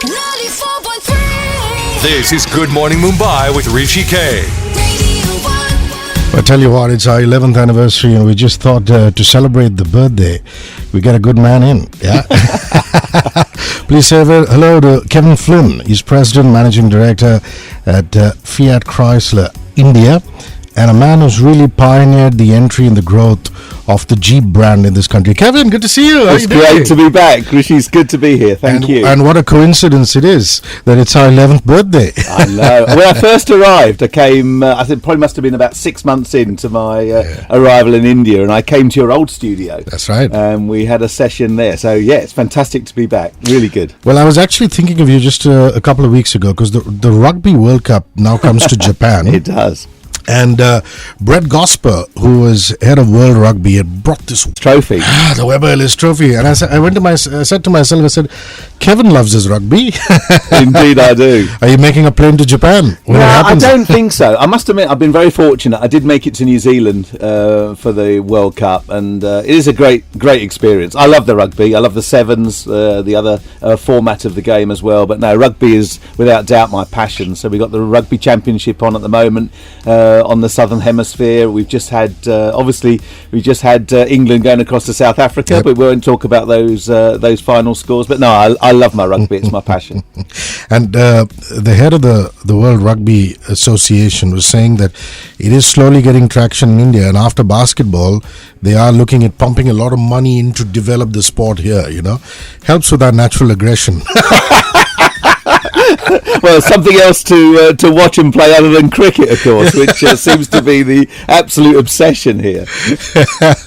94.3. This is Good Morning Mumbai with Hrishikesh. I tell you what, it's our 11th anniversary and we just thought to celebrate the birthday, we get a good man in, yeah? Please say hello to Kevin Flynn. He's President, Managing Director at Fiat Chrysler, India, and a man who's really pioneered the entry and the growth of the Jeep brand in this country. Kevin, good to see you. It's great to be back. Hrishi, it's good to be here. Thank you. And what a coincidence it is that it's our 11th birthday. I know. When I first arrived, I came, I think probably must have been about 6 months into my arrival in India, and I came to your old studio. That's right. And we had a session there. So, yeah, it's fantastic to be back. Really good. Well, I was actually thinking of you just a couple of weeks ago because the Rugby World Cup now comes to Japan. It does. And Brett Gosper, who was head of World Rugby, had brought this trophy, the Weber Ellis Trophy. And I said to myself, I said, Kevin loves his rugby. Indeed, I do. Are you making a plane to Japan when it happens? I don't think so. I must admit, I've been very fortunate. I did make it to New Zealand for the World Cup, and it is a great experience. I love the rugby. I love the sevens, the other format of the game as well. But no, rugby is without doubt my passion. So we've got the Rugby Championship on at the moment. On the Southern Hemisphere, we've just had England going across to South Africa, but we won't talk about those final scores. But no, I love my rugby; it's my passion. And the head of the World Rugby Association was saying that it is slowly getting traction in India, and after basketball, they are looking at pumping a lot of money in to develop the sport here. Helps with our natural aggression. Well, something else to watch and play other than cricket, of course, which seems to be the absolute obsession here.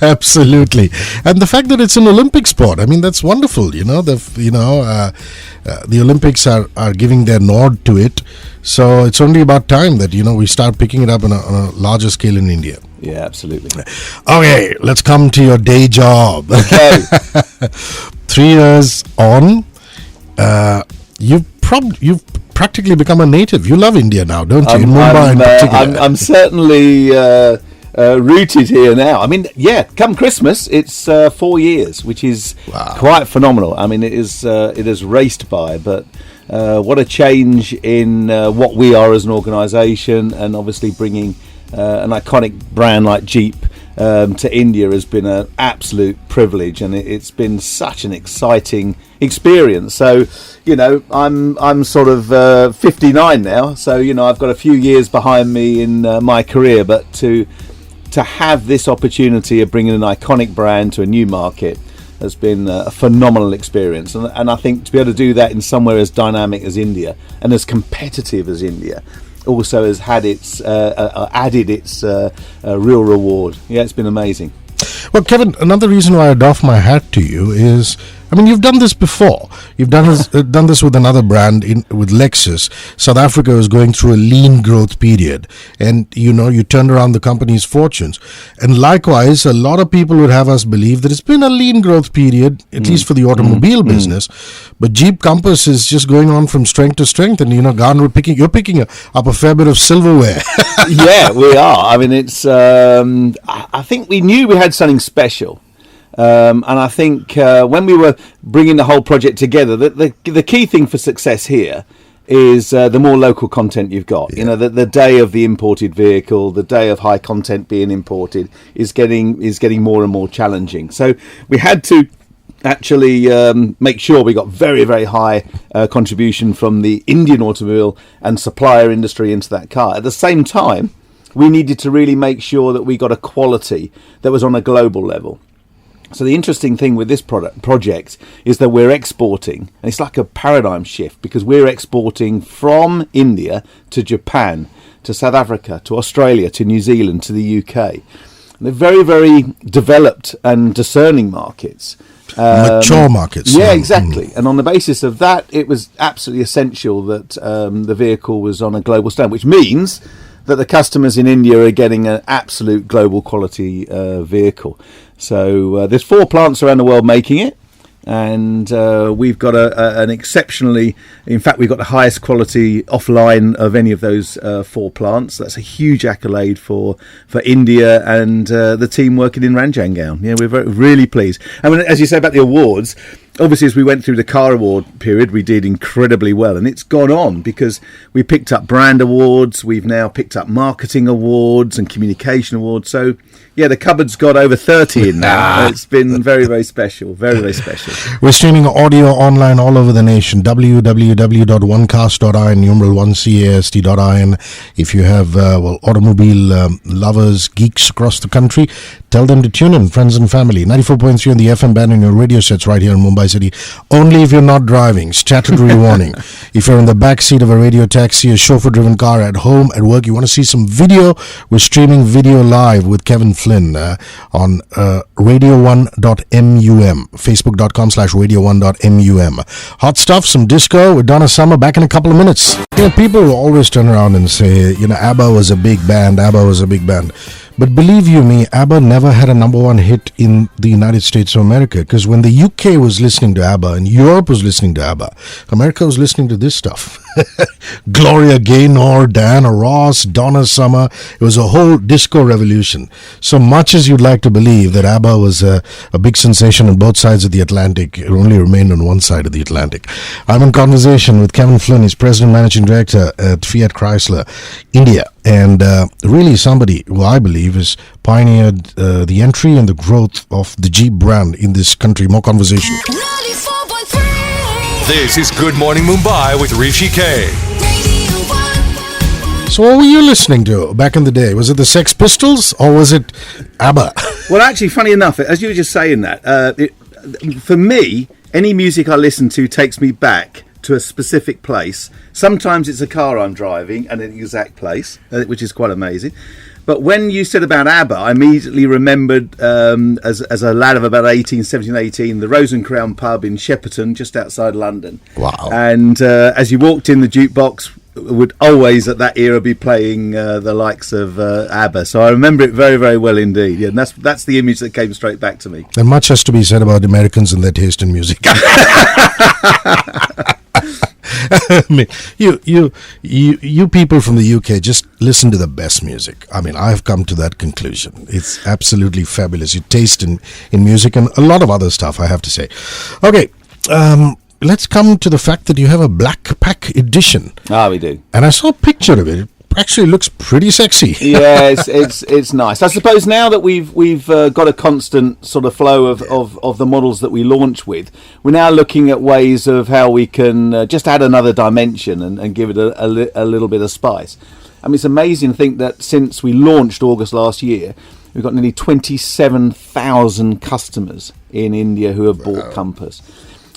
Absolutely, and the fact that it's an Olympic sport, I mean, that's wonderful. The Olympics are giving their nod to it, so it's only about time that we start picking it up on a larger scale in India. Yeah, absolutely. Okay, let's come to your day job. Okay, 3 years on, you've practically become a native. You love India now, don't you? In Mumbai in particular. I'm certainly rooted here now. I mean, come Christmas, it's 4 years, which is quite phenomenal. I mean, it has raced by, but what a change in what we are as an organisation, and obviously bringing an iconic brand like Jeep to India has been an absolute privilege, and it's been such an exciting experience. So, I'm sort of 59 now, so I've got a few years behind me in my career, but to have this opportunity of bringing an iconic brand to a new market has been a phenomenal experience, and I think to be able to do that in somewhere as dynamic as India and as competitive as India also has had added its real reward. Yeah, it's been amazing. Well, Kevin, another reason why I doff my hat to you is, I mean, you've done this before. You've done this with another brand, with Lexus. South Africa is going through a lean growth period, and you turned around the company's fortunes. And likewise, a lot of people would have us believe that it's been a lean growth period, at least for the automobile business. But Jeep Compass is just going on from strength to strength, and you're picking up a fair bit of silverware. Yeah, we are. I mean, it's. I think we knew we had something special. And I think when we were bringing the whole project together, the key thing for success here is the more local content you've got. Yeah. The day of the imported vehicle, the day of high content being imported is getting more and more challenging. So we had to actually make sure we got very, very high contribution from the Indian automobile and supplier industry into that car. At the same time, we needed to really make sure that we got a quality that was on a global level. So the interesting thing with this project is that we're exporting, and it's like a paradigm shift, because we're exporting from India to Japan, to South Africa, to Australia, to New Zealand, to the UK. And they're very, very developed and discerning markets. Mature markets. Yeah, exactly. And on the basis of that, it was absolutely essential that the vehicle was on a global stand, which means that the customers in India are getting an absolute global quality vehicle. So there's 4 plants around the world making it, and we've got an exceptionally, in fact, we've got the highest quality offline of any of those 4 plants. That's a huge accolade for India and the team working in Ranjangaon. Yeah, we're really pleased. I mean, as you say about the awards, obviously, as we went through the car award period, we did incredibly well, and it's gone on because we picked up brand awards. We've now picked up marketing awards and communication awards. So, yeah, the cupboard's got over 30 in now. It's been very, very special. Very, very special. We're streaming audio online all over the nation. www.onecast.in, numeral 1cast.in. If you have automobile lovers, geeks across the country, tell them to tune in, friends and family. 94.3 on the FM band in your radio sets right here in Mumbai City. Only if you're not driving. Statutory warning. If you're in the back seat of a radio taxi, a chauffeur-driven car, at home, at work, you want to see some video, we're streaming video live with Kevin Flynn on radio1.mum, facebook.com/radio1.mum. Hot stuff, some disco with Donna Summer back in a couple of minutes. People always turn around and say, ABBA was a big band, ABBA was a big band. But believe you me, ABBA never had a number one hit in the United States of America, because when the UK was listening to ABBA and Europe was listening to ABBA, America was listening to this stuff. Gloria Gaynor, Diana Ross, Donna Summer. It was a whole disco revolution. So much as you'd like to believe that ABBA was a big sensation on both sides of the Atlantic, it only remained on one side of the Atlantic. I'm in conversation with Kevin Flynn. He's President Managing Director at Fiat Chrysler, India. And really somebody who I believe has pioneered the entry and the growth of the Jeep brand in this country. More conversation. 94.3. This is Good Morning Mumbai with Hrishikesh. So what were you listening to back in the day? Was it the Sex Pistols or was it ABBA? Well, actually, funny enough, as you were just saying that, for me, any music I listen to takes me back to a specific place. Sometimes it's a car I'm driving and an exact place, which is quite amazing. But when you said about ABBA, I immediately remembered, as a lad of about 17, 18, the Rose and Crown pub in Shepperton, just outside London. Wow. And as you walked in, the jukebox would always, at that era, be playing the likes of ABBA. So I remember it very, very well indeed. Yeah, and that's the image that came straight back to me. And much has to be said about Americans and their taste in music. I mean, you people from the UK just listen to the best music. I mean, I've come to that conclusion. It's absolutely fabulous. Your taste in music and a lot of other stuff, I have to say. Okay, let's come to the fact that you have a black pack edition. Ah, we do. And I saw a picture of it. It actually looks pretty sexy. Yeah, it's nice. I suppose now that we've got a constant sort of flow of the models that we launch with, we're now looking at ways of how we can just add another dimension and give it a little bit of spice. I mean, it's amazing to think that since we launched August last year, we've got nearly 27,000 customers in India who have bought Compass.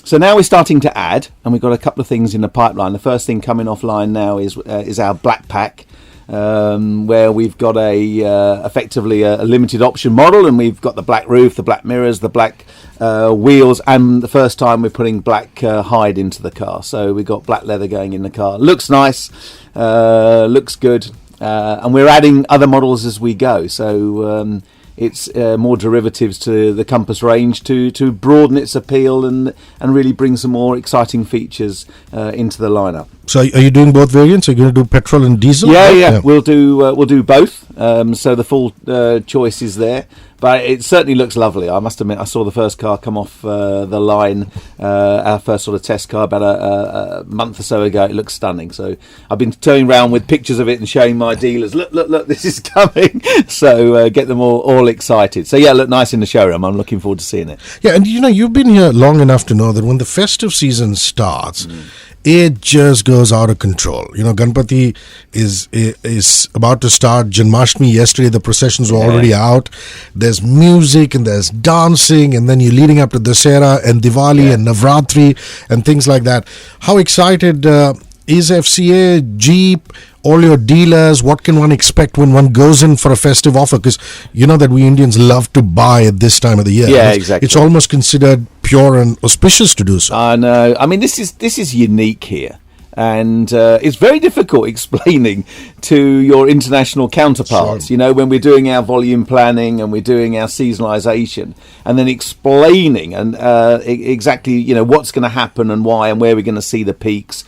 So now we're starting to add, and we've got a couple of things in the pipeline. The first thing coming offline now is our black pack, where we've got effectively a limited option model, and we've got the black roof, the black mirrors, the black wheels, and the first time we're putting black hide into the car. So we've got black leather going in the car. Looks nice, looks good, and we're adding other models as we go. So it's more derivatives to the Compass range to broaden its appeal and really bring some more exciting features into the lineup. So are you doing both variants? Are you going to do petrol and diesel? Yeah. We'll do both. So the full choice is there. But it certainly looks lovely. I must admit, I saw the first car come off the line, our first sort of test car about a month or so ago. It looks stunning. So I've been turning around with pictures of it and showing my dealers, look, this is coming. So get them all excited. So yeah, look nice in the showroom. I'm looking forward to seeing it. Yeah, and you've been here long enough to know that when the festive season starts, it just goes out of control. Ganpati is about to start. Janmashtami, yesterday the processions were already out. There's music and there's dancing, and then you're leading up to Dussehra and Diwali and Navratri and things like that. How excited is FCA, Jeep, all your dealers? What can one expect when one goes in for a festive offer? Because you know that we Indians love to buy at this time of the year. Yeah, exactly. It's almost considered pure and auspicious to do so. I know. I mean, this is unique here. And it's very difficult explaining to your international counterparts, Sure. when we're doing our volume planning and we're doing our seasonalization, and then explaining and exactly, what's going to happen and why and where we're going to see the peaks.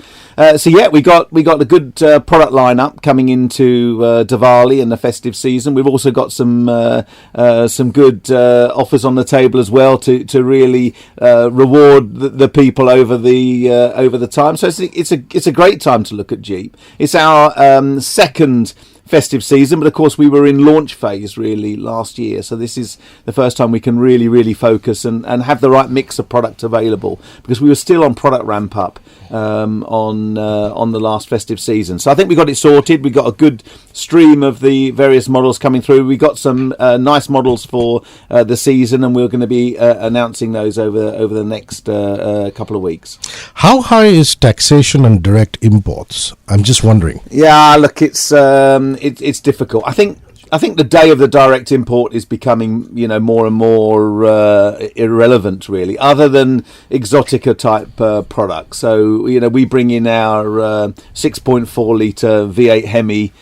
So yeah, we got a good product lineup coming into Diwali and the festive season. We've also got some good offers on the table as well to really reward the people over the time. So it's a great time to look at Jeep. It's our second festive season, but of course we were in launch phase really last year, so this is the first time we can really focus and have the right mix of product available, because we were still on product ramp up on the last festive season. So I think we got it sorted. We got a good stream of the various models coming through. We got some nice models for the season, and we're going to be announcing those over the next couple of weeks. How high is taxation on direct imports? I'm just wondering. Yeah, look, it's difficult. I think the day of the direct import is becoming, more and more irrelevant, really, other than exotica type products. So, we bring in our 6.4 litre V8 Hemi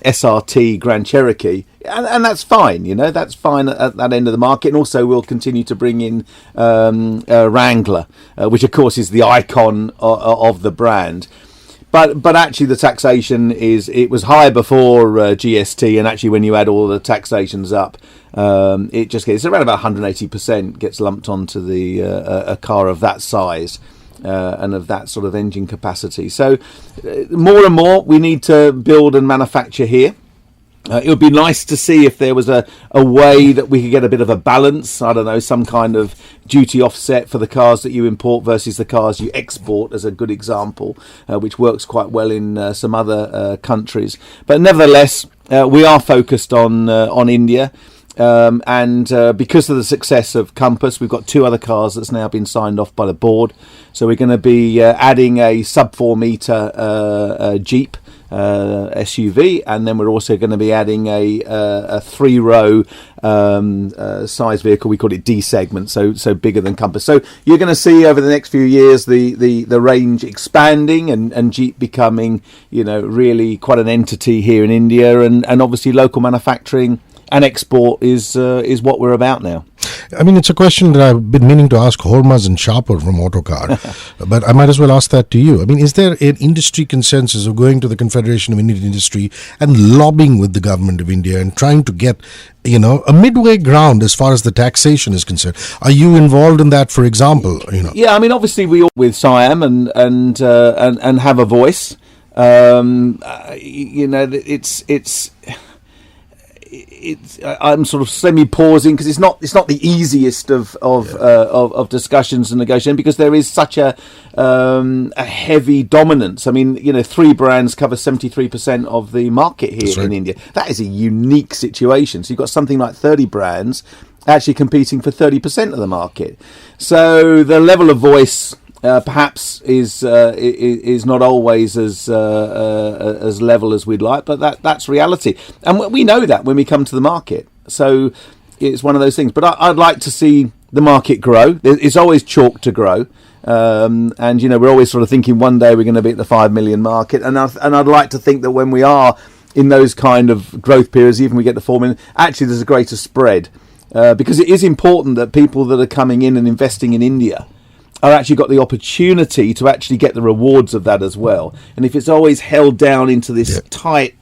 SRT Grand Cherokee, and that's fine. That's fine at that end of the market. And also we'll continue to bring in Wrangler, which of course is the icon of the brand. But actually the taxation it was high before GST, and actually when you add all the taxations up, it's around about 180% gets lumped onto a car of that size. And of that sort of engine capacity. So more and more we need to build and manufacture here. It would be nice to see if there was a way that we could get a bit of a balance. I don't know, some kind of duty offset for the cars that you import versus the cars you export, as a good example, which works quite well in some other countries. But nevertheless, we are focused on India. And because of the success of Compass, we've got 2 other cars that's now been signed off by the board. So we're going to be adding a sub 4 metre Jeep SUV, and then we're also going to be adding a 3-row size vehicle. We call it D segment, so bigger than Compass. So you're going to see over the next few years the range expanding and Jeep becoming, really quite an entity here in India, and obviously local manufacturing and export is what we're about now. I mean, it's a question that I've been meaning to ask Hormaz and Sharper from Autocar, but I might as well ask that to you. I mean, is there an industry consensus of going to the Confederation of Indian Industry and lobbying with the government of India and trying to get, a midway ground as far as the taxation is concerned? Are you involved in that, for example? Yeah, I mean, obviously we all with Siam and have a voice. I'm sort of semi-pausing because it's not the easiest of discussions and negotiation, because there is such a heavy dominance. I mean, 3 brands cover 73% of the market here in India. That is a unique situation. So you've got something like 30 brands actually competing for 30% of the market. So the level of voice perhaps is not always as level as we'd like, but that's reality, and we know that when we come to the market. So it's one of those things. But I'd like to see the market grow. It's always chalk to grow, and we're always sort of thinking one day we're going to be at the 5 million market, and I'd like to think that when we are in those kind of growth periods, even we get to 4 million, actually there's a greater spread, because it is important that people that are coming in and investing in India are actually got the opportunity to actually get the rewards of that as well. And if it's always held down into this tight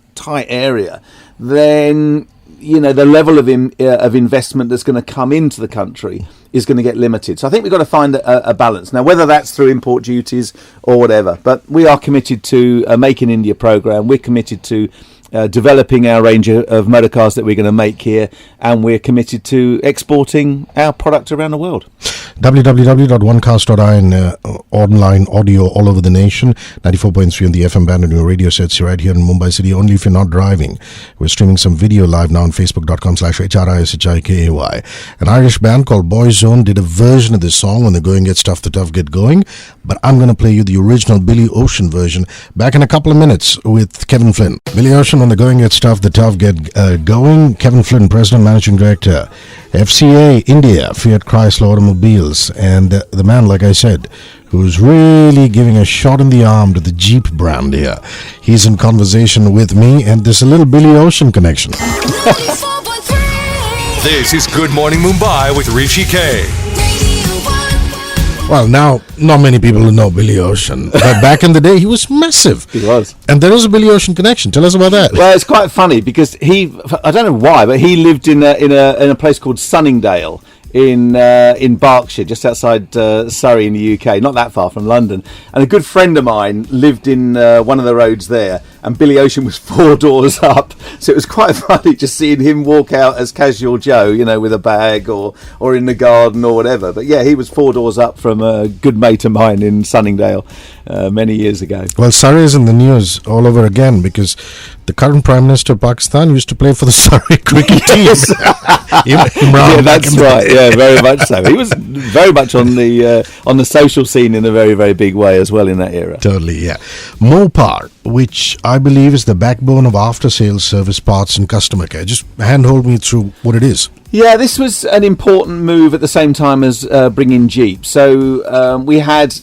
area, then the level of investment that's going to come into the country is going to get limited. So I think we've got to find a balance. Now, whether that's through import duties or whatever, but we are committed to a Make in India program. We're committed to developing our range of motor cars that we're going to make here, and we're committed to exporting our product around the world. www.onecast.in, online audio all over the nation, 94.3 on the FM band, and your radio sets right here in Mumbai City, only if you're not driving. We're streaming some video live now on facebook.com/HRISHIKAY. An Irish band called Boyzone did a version of this song, When the Going Gets Tough, the Tough Get Going, but I'm going to play you the original Billy Ocean version back in a couple of minutes with Kevin Flynn. Billy Ocean, When the Going Gets Tough, the Tough Get Going. Kevin Flynn, President, Managing Director, FCA India, Fiat Chrysler Automobiles, and the man, like I said, who's really giving a shot in the arm to the Jeep brand here. He's in conversation with me, and there's a little Billy Ocean connection. This is Good Morning Mumbai with Hrishikesh. Well, now, not many people who know Billy Ocean, but back in the day, he was massive. He was. And there is a Billy Ocean connection. Tell us about that. Well, it's quite funny because I don't know why, but he lived in a place called Sunningdale in Berkshire, just outside Surrey in the UK, not that far from London. And a good friend of mine lived in one of the roads there, and Billy Ocean was 4 doors up. So it was quite funny just seeing him walk out as casual Joe, with a bag or in the garden or whatever. But yeah, he was 4 doors up from a good mate of mine in Sunningdale many years ago. Well, Surrey is in the news all over again because the current Prime Minister of Pakistan used to play for the Surrey cricket team. Yeah, that's right. Yeah, very much so. He was very much on the social scene in a very, very big way as well in that era. Totally, yeah. Mopar, which I believe is the backbone of after-sales service parts and customer care. Just handhold me through what it is. Yeah, this was an important move at the same time as bringing Jeep. So we had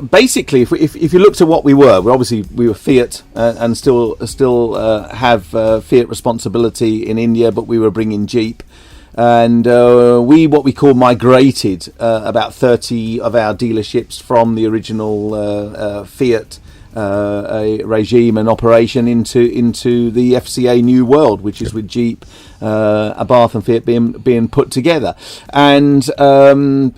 basically, if you looked at what we were Fiat and still have Fiat responsibility in India, but we were bringing Jeep. And what we call migrated about 30 of our dealerships from the original Fiat regime and operation into the FCA new world, which is with Jeep, Abarth and Fiat being put together. And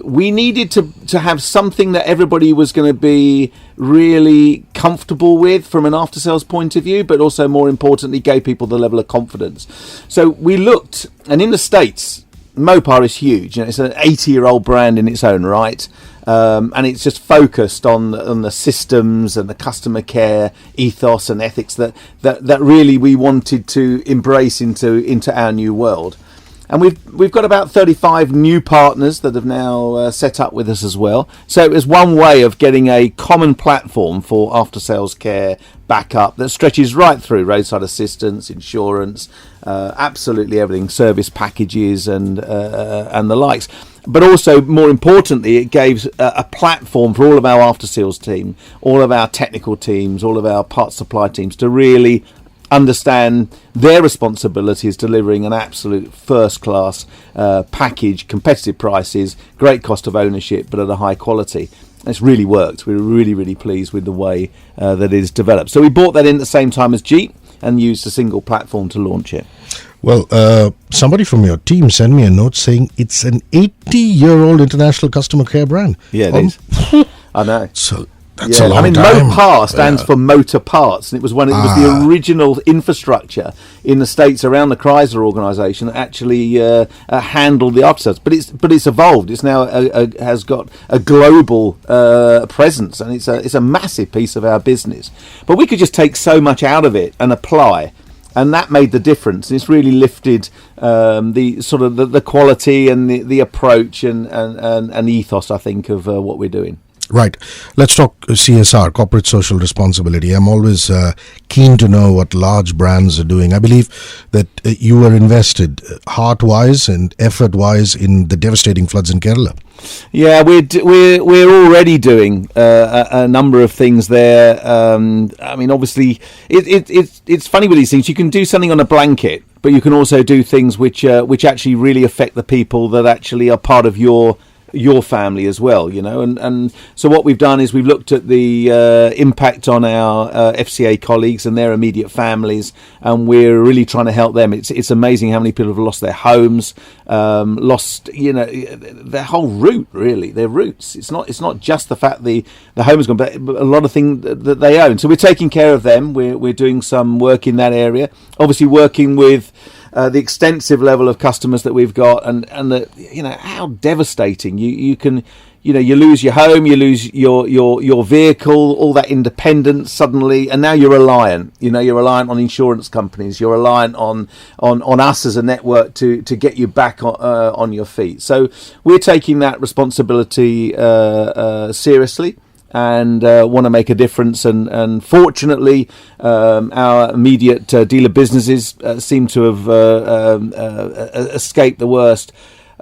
we needed to have something that everybody was going to be really comfortable with from an after sales point of view, but also more importantly gave people the level of confidence. So we looked, and in the States Mopar is huge. It's an 80-year-old brand in its own right. And it's just focused on the systems and the customer care ethos and ethics that really we wanted to embrace into our new world. And we've got about 35 new partners that have now set up with us as well. So it was one way of getting a common platform for after sales care backup that stretches right through roadside assistance, insurance, absolutely everything, service packages and the likes. But also, more importantly, it gave a platform for all of our after sales team, all of our technical teams, all of our parts supply teams to really understand their responsibilities, delivering an absolute first-class package, competitive prices, great cost of ownership, but at a high quality. And it's really worked. We were really, really pleased with the way that it is developed. So we brought that in at the same time as Jeep and used a single platform to launch it. Well, somebody from your team sent me a note saying it's an 80-year-old international customer care brand. Yeah, it is. I know. So that's a long time. Mopar stands for motor parts, and it was the original infrastructure in the States around the Chrysler organisation that actually handled the after-sales. But it's evolved. It's now has got a global presence, and it's a massive piece of our business. But we could just take so much out of it and apply. And that made the difference. It's really lifted the sort of the quality and the approach and ethos, I think, of what we're doing. Right. Let's talk CSR, corporate social responsibility. I'm always keen to know what large brands are doing. I believe that you were invested heart-wise and effort-wise in the devastating floods in Kerala. Yeah, we're already doing a number of things there. I mean, obviously, it's funny with these things. You can do something on a blanket, but you can also do things which actually really affect the people that actually are part of your family as well, and so what we've done is we've looked at the impact on our FCA colleagues and their immediate families, and we're really trying to help them. It's amazing how many people have lost their homes, lost their whole route, really, their roots. It's not just the fact the home is gone, but a lot of things that they own. So we're taking care of them. We're doing some work in that area, obviously working with the extensive level of customers that we've got, and the how devastating you can you lose your home, you lose your vehicle, all that independence suddenly, and now you're reliant. You're reliant on insurance companies. You're reliant on us as a network to get you back on your feet. So we're taking that responsibility seriously. And want to make a difference, and fortunately our immediate dealer businesses seem to have escaped the worst.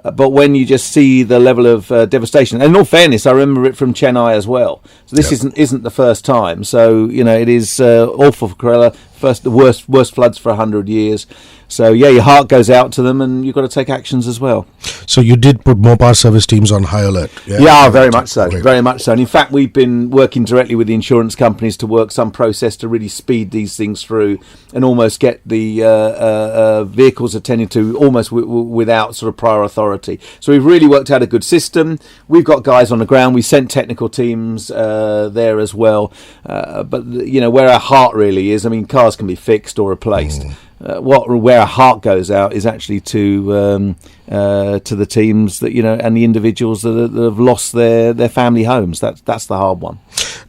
but when you just see the level of devastation, and in all fairness, I remember it from Chennai as well. So this isn't the first time. So it is awful for Kerala. The worst floods for 100 years. So your heart goes out to them, and you've got to take actions as well. So you did put Mopar service teams on high alert. Yeah, very much so. Great. Very much so. And in fact, we've been working directly with the insurance companies to work some process to really speed these things through and almost get the vehicles attended to almost without sort of prior authority. So we've really worked out a good system. We've got guys on the ground. We sent technical teams there as well. But where our heart really is, cars can be fixed or replaced. Where our heart goes out is actually to the teams that and the individuals that have lost their family homes. That's the hard one.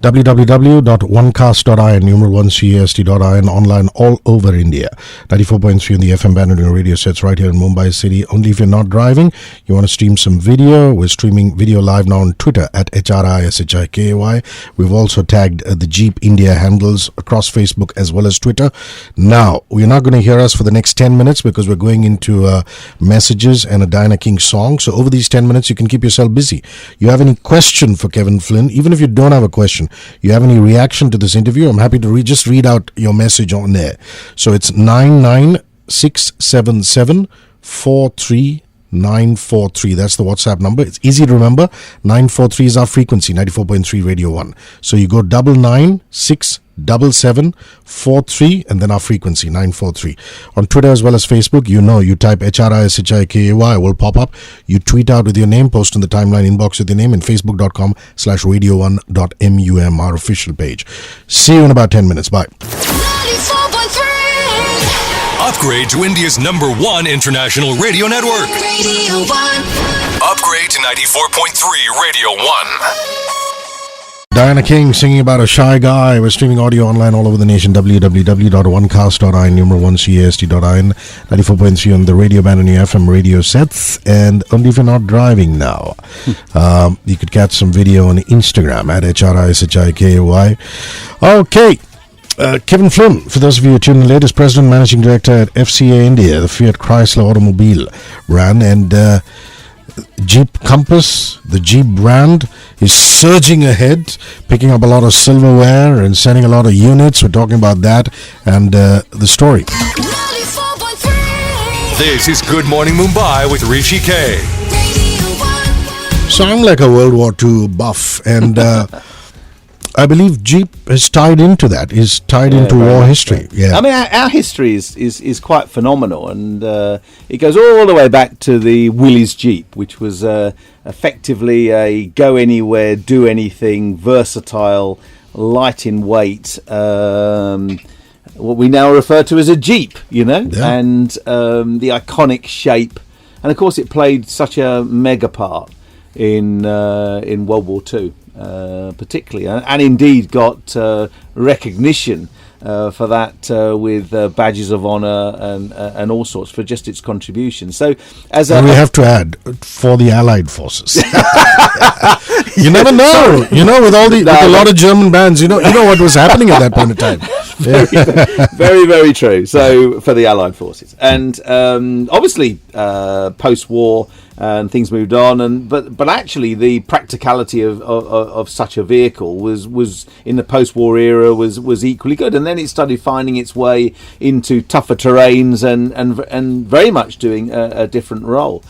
www.onecast.in, numeral 1cast.in, online all over India. 94.3 on the FM band on your radio sets right here in Mumbai City. Only if you're not driving, you want to stream some video. We're streaming video live now on Twitter at HRISHIKAY. We've also tagged the Jeep India handles across Facebook as well as Twitter. Now, we're not going to hear us for the next 10 minutes because we're going into messages and a Diana King song. So over these 10 minutes, you can keep yourself busy. You have any question for Kevin Flynn, even if you don't have a question, you have any reaction to this interview, I'm happy to just read out your message on there. So it's 99677 43943. That's the WhatsApp number. It's easy to remember. 943 is our frequency, 94.3 Radio 1. So you go 9967743 and then our frequency 943. On Twitter as well as Facebook, you type HRISHIKAY, will pop up. You tweet out with your name, post in the timeline inbox with your name, and facebook.com/radio1.mum, our official page. See you in about 10 minutes. Bye. 94.3. Upgrade to India's #1 international radio network. Radio 1. Upgrade to 94.3 Radio 1. Diana King singing about a shy guy. We're streaming audio online all over the nation. www.onecast.in, numeral 1cast.in, 94.3 on the radio band on your FM radio sets. And only if you're not driving now. You could catch some video on Instagram at HRISHIKAY. Okay. Kevin Flynn, for those of you who tuned in late, is President Managing Director at FCA India, the Fiat Chrysler automobile brand. And Jeep Compass, the Jeep brand, is surging ahead, picking up a lot of silverware and sending a lot of units. We're talking about that and the story. 94.3. This is Good Morning Mumbai with Hrishikesh. Radio 1. So I'm like a World War II buff, and I believe Jeep is tied into that, is tied into war history. Yeah. Our history is quite phenomenal, and it goes all the way back to the Willys Jeep, which was effectively a go anywhere, do anything, versatile, light in weight, what we now refer to as a Jeep, and the iconic shape. And of course it played such a mega part in World War II. Particularly, and indeed got recognition for that with badges of honour and all sorts for just its contribution. So, we have to add for the Allied forces. You never know. With all with a lot of German bands, you know what was happening at that point in time. Very, very true. So for the Allied forces, and obviously post-war. And things moved on, but actually the practicality of such a vehicle was in the post-war era was equally good, and then it started finding its way into tougher terrains and very much doing a different role.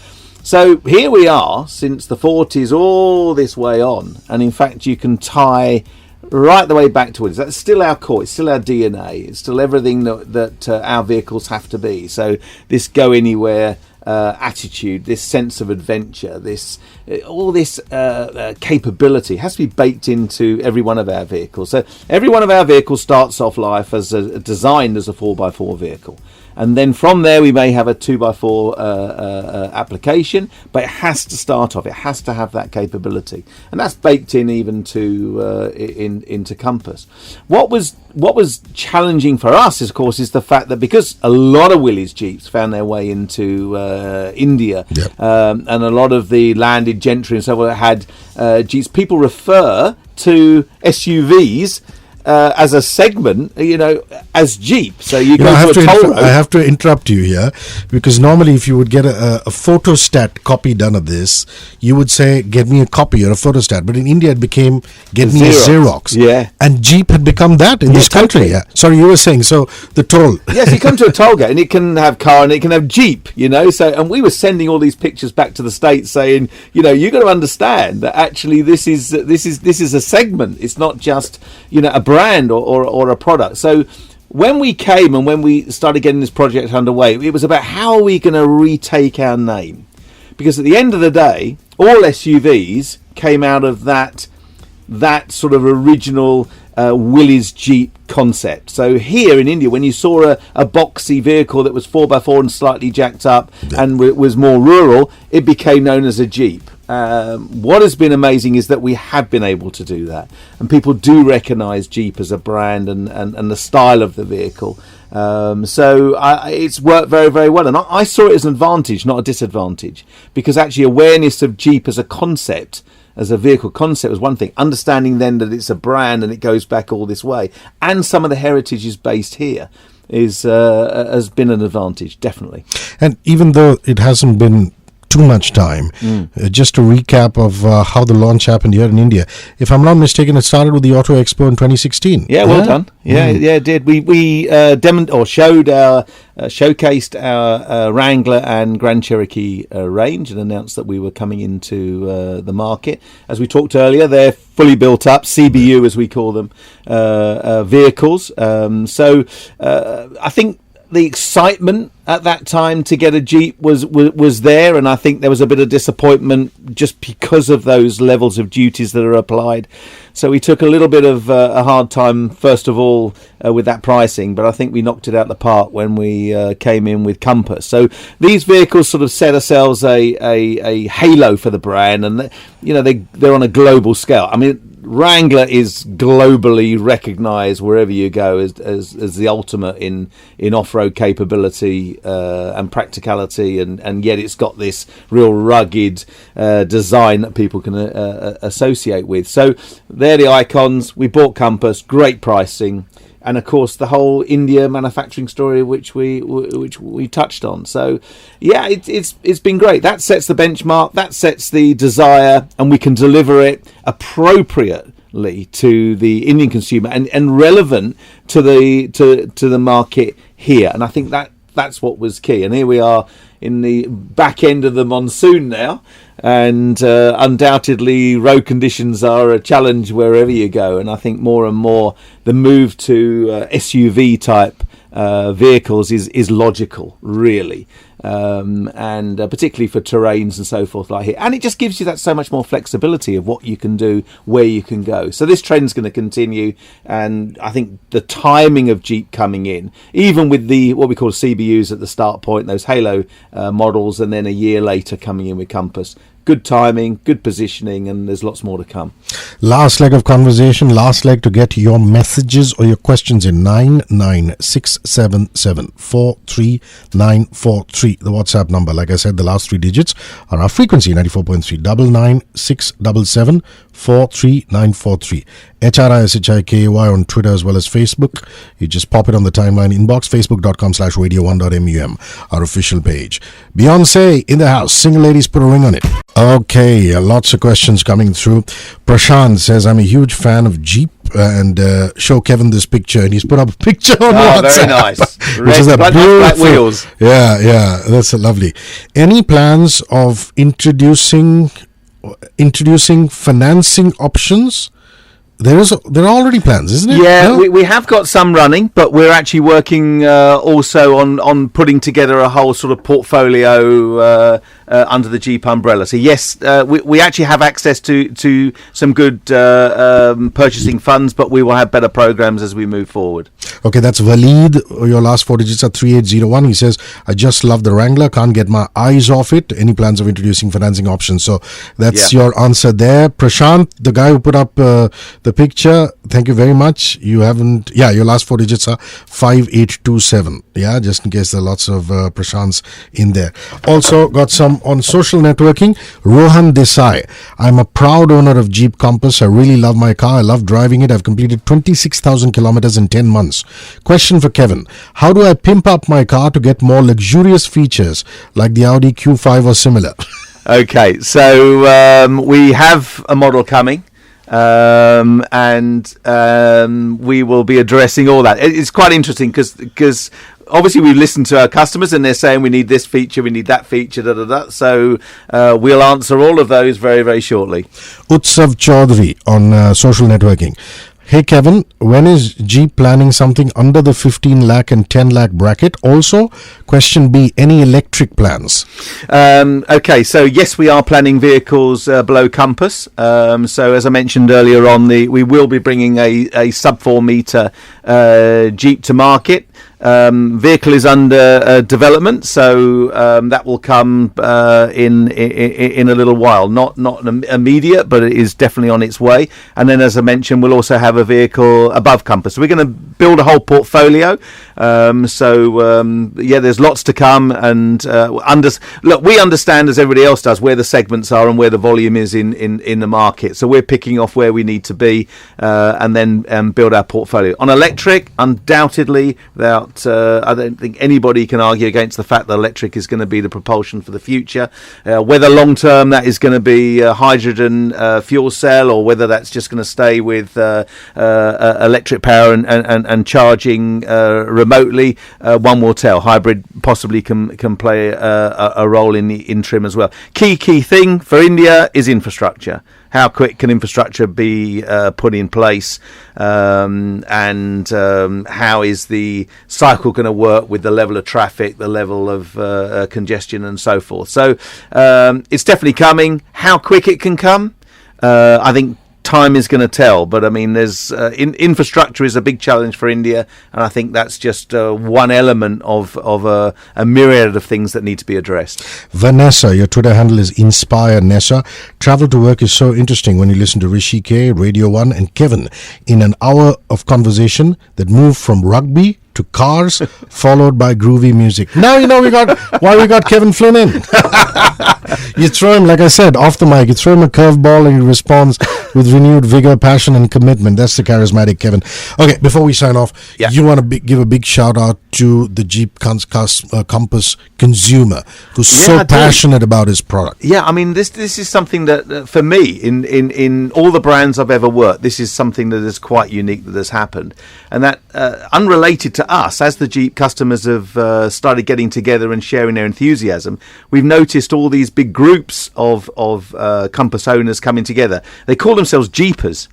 So here we are since the 40s, all this way on, and in fact you can tie right the way back to it. That's still our core, it's still our DNA, it's still everything that our vehicles have to be. So this go anywhere attitude, this sense of adventure, all this capability has to be baked into every one of our vehicles. So every one of our vehicles starts off life as designed as a 4x4 vehicle. And then from there we may have a 2x4 application, but it has to start off. It has to have that capability, and that's baked in even to into Compass. What was challenging for us, of course, is the fact that because a lot of Willys Jeeps found their way into India, Yep. And a lot of the landed gentry and so on had Jeeps, people refer to SUVs as a segment, as Jeep. So you go I to a toll road. I have to interrupt you here, because normally if you would get a photostat copy done of this, you would say, get me a copy or a photostat. But in India, it became, get me a Xerox. Yeah. And Jeep had become that in this country. Totally. Yeah. Sorry, you were saying, so the toll. Yes, you come to a toll gate and it can have car and it can have Jeep, So, and we were sending all these pictures back to the States saying, you got to understand that actually this is a segment. It's not just, a brand or a product. So when we came and when we started getting this project underway, it was about how are we going to retake our name? Because at the end of the day, all SUVs came out of that sort of original Willys Jeep concept. So here in India, when you saw a boxy vehicle that was 4x4 and slightly jacked up and was more rural, it became known as a Jeep. What has been amazing is that we have been able to do that, and people do recognise Jeep as a brand and the style of the vehicle. So it's worked very, very well, and I saw it as an advantage, not a disadvantage, because actually awareness of Jeep as a concept, as a vehicle concept, was one thing. Understanding then that it's a brand and it goes back all this way, and some of the heritage is based here, has been an advantage, definitely. And even though it hasn't been too much time, just a recap of how the launch happened here in India. If I'm not mistaken, it started with the Auto Expo in 2016. Yeah, well done. Yeah, it did. We showcased our Wrangler and Grand Cherokee range and announced that we were coming into the market. As we talked earlier, they're fully built up, CBU as we call them, vehicles. So I think the excitement at that time to get a Jeep was there, and I think there was a bit of disappointment just because of those levels of duties that are applied. So we took a little bit of a hard time, first of all, with that pricing, but I think we knocked it out the park when we came in with Compass. So these vehicles sort of set ourselves a halo for the brand, and they're on a global scale. I mean, Wrangler is globally recognised wherever you go as the ultimate in off-road capability and practicality, and yet it's got this real rugged design that people can associate with. So they're the icons. We bought Compass, great pricing, and of course the whole India manufacturing story, which we touched on. So yeah, it's been great. That sets the benchmark, that sets the desire, and we can deliver it appropriately to the Indian consumer and relevant to the market here. And I think that's what was key. And here we are in the back end of the monsoon now, and undoubtedly road conditions are a challenge wherever you go, and I think more and more the move to SUV type vehicles is logical, really, and particularly for terrains and so forth like here, and it just gives you that so much more flexibility of what you can do, where you can go. So this trend's going to continue, and I think the timing of Jeep coming in, even with the what we call CBUs at the start point, those Halo models, and then a year later coming in with Compass, good timing, good positioning, and there's lots more to come. Last leg of conversation, last leg to get your messages or your questions in 99677 43943. The WhatsApp number, like I said, the last three digits are our frequency, 94.3 99677 43943. HRISHIKAY on Twitter as well as Facebook. You just pop it on the timeline inbox, facebook.com/radio1.mum, our official page. Beyonce in the house. Single ladies, put a ring on it. Okay, lots of questions coming through. Prashant says, I'm a huge fan of Jeep, and show Kevin this picture, and he's put up a picture on WhatsApp. Very nice. Which is black wheels. Yeah, that's lovely. Any plans of introducing financing options? There are already plans, isn't it? Yeah, no? we have got some running, but we're actually working also on putting together a whole sort of portfolio under the Jeep umbrella. So yes, we actually have access to some good purchasing funds, but we will have better programs as we move forward. Okay, that's Waleed. Your last four digits are 3801. He says, I just love the Wrangler, can't get my eyes off it. Any plans of introducing financing options? So that's your answer there. Prashant, the guy who put up the the picture. Thank you very much. You haven't, your last 4 digits are 5827. Yeah, just in case there are lots of Prashants in there. Also got some on social networking. Rohan Desai. I'm a proud owner of Jeep Compass. I really love my car. I love driving it. I've completed 26,000 kilometers in 10 months. Question for Kevin. How do I pimp up my car to get more luxurious features like the Audi Q5 or similar? Okay, so we have a model coming, and we will be addressing all that. It's quite interesting because obviously we listen to our customers and they're saying we need this feature, we need that feature, So we'll answer all of those very, very shortly. Utsav Chaudhary on social networking. Hey Kevin, when is Jeep planning something under the 15 lakh and 10 lakh bracket? Also, question B, any electric plans? Okay, so yes, we are planning vehicles below Compass. So as I mentioned earlier on, we will be bringing a sub 4 metre Jeep to market. Vehicle is under development, so that will come in a little while. Not immediate, but it is definitely on its way. And then, as I mentioned, we'll also have a vehicle above Compass. So we're going to build a whole portfolio. There's lots to come. And look, we understand, as everybody else does, where the segments are and where the volume is in the market. So we're picking off where we need to be, and then build our portfolio. On electric, undoubtedly, I don't think anybody can argue against the fact that electric is going to be the propulsion for the future. Whether long term that is going to be hydrogen fuel cell, or whether that's just going to stay with electric power and charging remotely, one will tell. Hybrid possibly can play a role in the interim as well. Key thing for India is infrastructure. How quick can infrastructure be put in place, and how is the cycle going to work with the level of traffic, the level of congestion and so forth. So it's definitely coming. How quick it can come, I think time is going to tell. But I mean, there's infrastructure is a big challenge for India, and I think that's just one element of a myriad of things that need to be addressed. Vanessa, your Twitter handle is Inspire Nessa. Travel to work is so interesting when you listen to Hrishikesh, Radio 1 and Kevin in an hour of conversation that moved from rugby to cars, followed by groovy music. Now you know why we got Kevin Flynn in. You throw him, like I said, off the mic, you throw him a curveball and he responds with renewed vigor, passion and commitment. That's the charismatic Kevin. Okay, before we sign off, you want to give a big shout out to the Jeep Compass consumer who's so passionate about his product. Yeah, I mean, this is something that for me, in all the brands I've ever worked, this is something that is quite unique that has happened. And that, unrelated to us, as the Jeep customers have started getting together and sharing their enthusiasm, we've noticed all these big groups of Compass owners coming together. They call themselves Jeepers,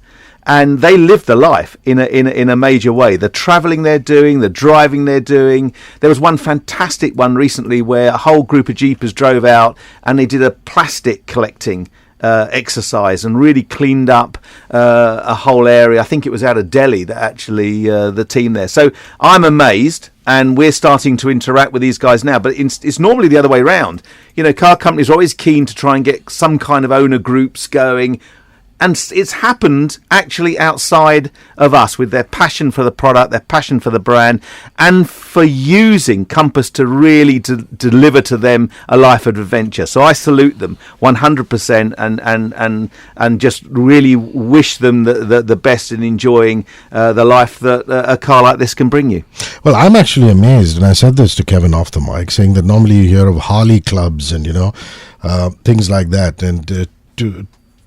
and they live the life in a major way. The travelling they're doing, the driving they're doing. There was one fantastic one recently where a whole group of Jeepers drove out and they did a plastic collecting exercise and really cleaned up a whole area. I think it was out of Delhi that actually the team there. So I'm amazed, and we're starting to interact with these guys now. But it's normally the other way around. You know, car companies are always keen to try and get some kind of owner groups going. And it's happened actually outside of us, with their passion for the product, their passion for the brand, and for using Compass to really deliver to them a life of adventure. So I salute them 100%, and just really wish them the best in enjoying the life that a car like this can bring you. Well, I'm actually amazed, and I said this to Kevin off the mic, saying that normally you hear of Harley clubs and things like that, and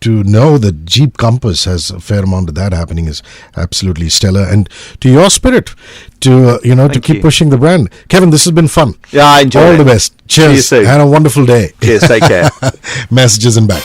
to know that Jeep Compass has a fair amount of that happening is absolutely stellar. And to your spirit, to keep pushing the brand. Kevin, this has been fun. Yeah, I enjoyed it. All the best. Cheers. See you soon. Have a wonderful day. Cheers. Take care. Messages and back.